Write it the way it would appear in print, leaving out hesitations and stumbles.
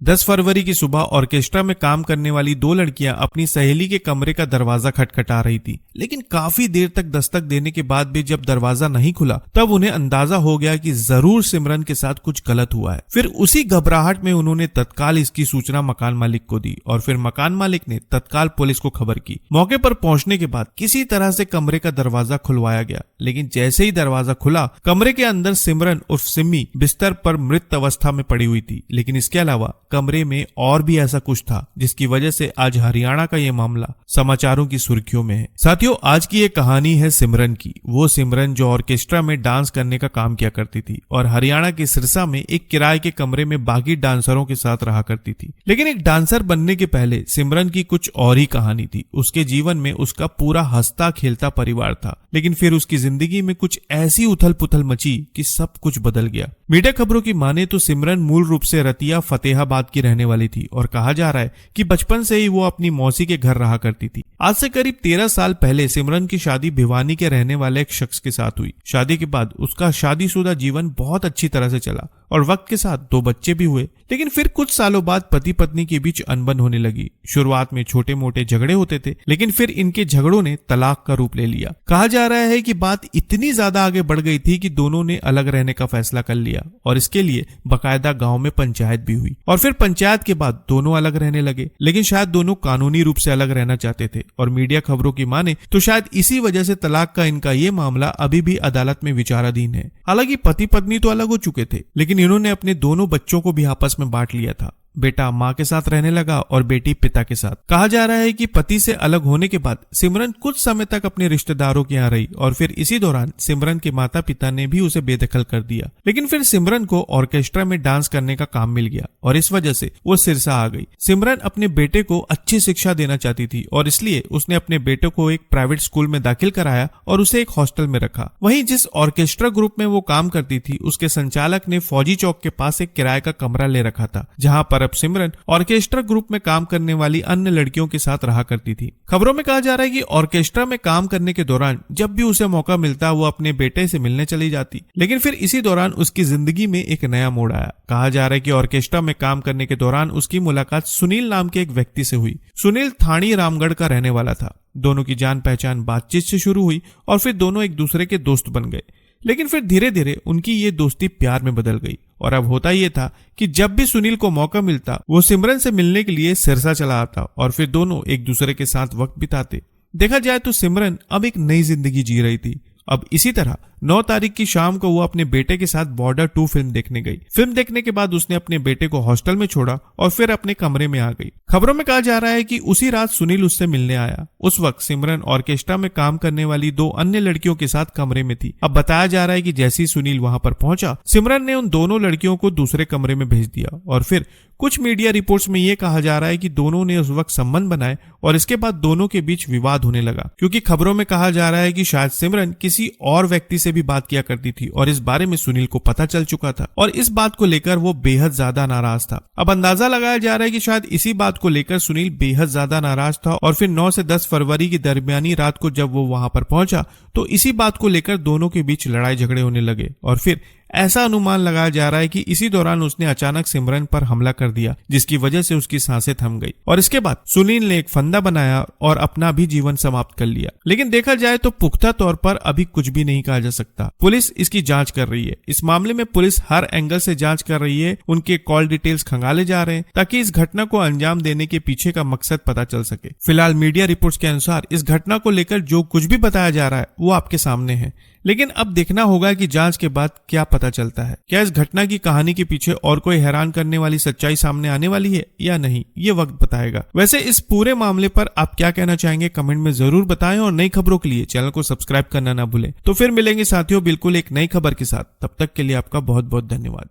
10 फरवरी की सुबह ऑर्केस्ट्रा में काम करने वाली दो लड़कियां अपनी सहेली के कमरे का दरवाजा खटखटा रही थी, लेकिन काफी देर तक दस्तक देने के बाद भी जब दरवाजा नहीं खुला तब उन्हें अंदाजा हो गया कि जरूर सिमरन के साथ कुछ गलत हुआ है। फिर उसी घबराहट में उन्होंने तत्काल इसकी सूचना मकान मालिक को दी और फिर मकान मालिक ने तत्काल पुलिस को खबर की। मौके पर पहुंचने के बाद किसी तरह से कमरे का दरवाजा खुलवाया गया, लेकिन जैसे ही दरवाजा खुला कमरे के अंदर सिमरन उर्फ सिम्मी बिस्तर पर मृत अवस्था में पड़ी हुई थी। लेकिन इसके अलावा कमरे में और भी ऐसा कुछ था जिसकी वजह से आज हरियाणा का ये मामला समाचारों की सुर्खियों में है। साथियों, आज की ये कहानी है सिमरन की, वो सिमरन जो ऑर्केस्ट्रा में डांस करने का काम किया करती थी और हरियाणा के सिरसा में एक किराए के कमरे में बाकी डांसरों के साथ रहा करती थी। लेकिन एक डांसर बनने के पहले सिमरन की कुछ और ही कहानी थी। उसके जीवन में उसका पूरा हंसता खेलता परिवार था, लेकिन फिर उसकी जिंदगी में कुछ ऐसी उथल पुथल मची कि सब कुछ बदल गया। मीडिया खबरों की माने तो सिमरन मूल रूप से रतिया फतेहाबाद की रहने वाली थी और कहा जा रहा है कि बचपन से ही वो अपनी मौसी के घर रहा करती थी। आज से करीब 13 साल पहले सिमरन की शादी भिवानी के रहने वाले एक शख्स के साथ हुई। शादी के बाद उसका शादीशुदा जीवन बहुत अच्छी तरह से चला और वक्त के साथ 2 बच्चे भी हुए। लेकिन फिर कुछ सालों बाद पति पत्नी के बीच अनबन होने लगी। शुरुआत में छोटे मोटे झगड़े होते थे, लेकिन फिर इनके झगड़ों ने तलाक का रूप ले लिया। कहा जा रहा है कि बात इतनी ज्यादा आगे बढ़ गई थी कि दोनों ने अलग रहने का फैसला कर लिया और इसके लिए बकायदा गांव में पंचायत भी हुई और फिर पंचायत के बाद दोनों अलग रहने लगे। लेकिन शायद दोनों कानूनी रूप से अलग रहना चाहते थे और मीडिया खबरों की माने तो शायद इसी वजह से तलाक का इनका ये मामला अभी भी अदालत में विचाराधीन है। हालांकि पति पत्नी तो अलग हो चुके थे, लेकिन इन्होंने अपने दोनों बच्चों को भी आपस में बांट लिया था। बेटा माँ के साथ रहने लगा और बेटी पिता के साथ। कहा जा रहा है कि पति से अलग होने के बाद सिमरन कुछ समय तक अपने रिश्तेदारों के यहाँ रही और फिर इसी दौरान सिमरन के माता पिता ने भी उसे बेदखल कर दिया। लेकिन फिर सिमरन को ऑर्केस्ट्रा में डांस करने का काम मिल गया और इस वजह से वो सिरसा आ गई। सिमरन अपने बेटे को अच्छी शिक्षा देना चाहती थी और इसलिए उसने अपने बेटे को एक प्राइवेट स्कूल में दाखिल कराया और उसे एक हॉस्टल में रखा। वहीं जिस ऑर्केस्ट्रा ग्रुप में वो काम करती थी उसके संचालक ने फौजी चौक के पास एक किराए का कमरा ले रखा था, जहाँ पर अब सिमरन ऑर्केस्ट्रा ग्रुप में काम करने वाली अन्य लड़कियों के साथ रहा करती थी। खबरों में कहा जा रहा है कि ऑर्केस्ट्रा में काम करने के दौरान जब भी उसे मौका मिलता वो अपने बेटे से मिलने चली जाती। लेकिन फिर इसी दौरान उसकी जिंदगी में एक नया मोड़ आया। कहा जा रहा है कि ऑर्केस्ट्रा में काम करने के दौरान उसकी मुलाकात सुनील नाम के एक व्यक्ति से हुई। सुनील थानी रामगढ़ का रहने वाला था। दोनों की जान पहचान बातचीत से शुरू हुई और फिर दोनों एक दूसरे के दोस्त बन गए। लेकिन फिर धीरे धीरे उनकी ये दोस्ती प्यार में बदल गई और अब होता ये था कि जब भी सुनील को मौका मिलता वो सिमरन से मिलने के लिए सिरसा चला आता और फिर दोनों एक दूसरे के साथ वक्त बिताते। देखा जाए तो सिमरन अब एक नई जिंदगी जी रही थी। अब इसी तरह 9 तारीख की शाम को वो अपने बेटे के साथ बॉर्डर 2 फिल्म देखने गई। फिल्म देखने के बाद उसने अपने बेटे को हॉस्टल में छोड़ा और फिर अपने कमरे में आ गई। खबरों में कहा जा रहा है कि उसी रात सुनील उससे मिलने आया। उस वक्त सिमरन ऑर्केस्ट्रा में काम करने वाली 2 अन्य लड़कियों के साथ कमरे में थी। अब बताया जा रहा है कि जैसे ही सुनील वहां पर पहुंचा सिमरन ने उन दोनों लड़कियों को दूसरे कमरे में भेज दिया और फिर कुछ मीडिया रिपोर्ट्स में यह कहा जा रहा है कि दोनों ने उस वक्त संबंध बनाए और इसके बाद दोनों के बीच विवाद होने लगा, क्योंकि खबरों में कहा जा रहा है कि शायद सिमरन किसी और व्यक्ति से भी बात किया करती थी और इस बारे में सुनील को पता चल चुका था और इस बात को लेकर वो बेहद ज्यादा नाराज था। अब अंदाजा लगाया जा रहा है कि शायद इसी बात को लेकर सुनील बेहद ज्यादा नाराज था और फिर 9 से 10 फरवरी की दरमियानी रात को जब वो वहां पर पहुंचा तो इसी बात को लेकर दोनों के बीच लड़ाई झगड़े होने लगे और फिर ऐसा अनुमान लगाया जा रहा है कि इसी दौरान उसने अचानक सिमरन पर हमला कर दिया, जिसकी वजह से उसकी सांसें थम गई और इसके बाद सुनील ने एक फंदा बनाया और अपना भी जीवन समाप्त कर लिया। लेकिन देखा जाए तो पुख्ता तौर पर अभी कुछ भी नहीं कहा जा सकता। पुलिस इसकी जांच कर रही है। इस मामले में पुलिस हर एंगल से जांच कर रही है। उनके कॉल डिटेल्स खंगाले जा रहे हैं ताकि इस घटना को अंजाम देने के पीछे का मकसद पता चल सके। फिलहाल मीडिया रिपोर्ट्स के अनुसार इस घटना को लेकर जो कुछ भी बताया जा रहा है वो आपके सामने है, लेकिन अब देखना होगा कि जांच के बाद क्या पता चलता है। क्या इस घटना की कहानी के पीछे और कोई हैरान करने वाली सच्चाई सामने आने वाली है या नहीं, ये वक्त बताएगा। वैसे इस पूरे मामले पर आप क्या कहना चाहेंगे कमेंट में जरूर बताएं और नई खबरों के लिए चैनल को सब्सक्राइब करना ना भूलें। तो फिर मिलेंगे साथियों बिल्कुल एक नई खबर के साथ। तब तक के लिए आपका बहुत बहुत धन्यवाद।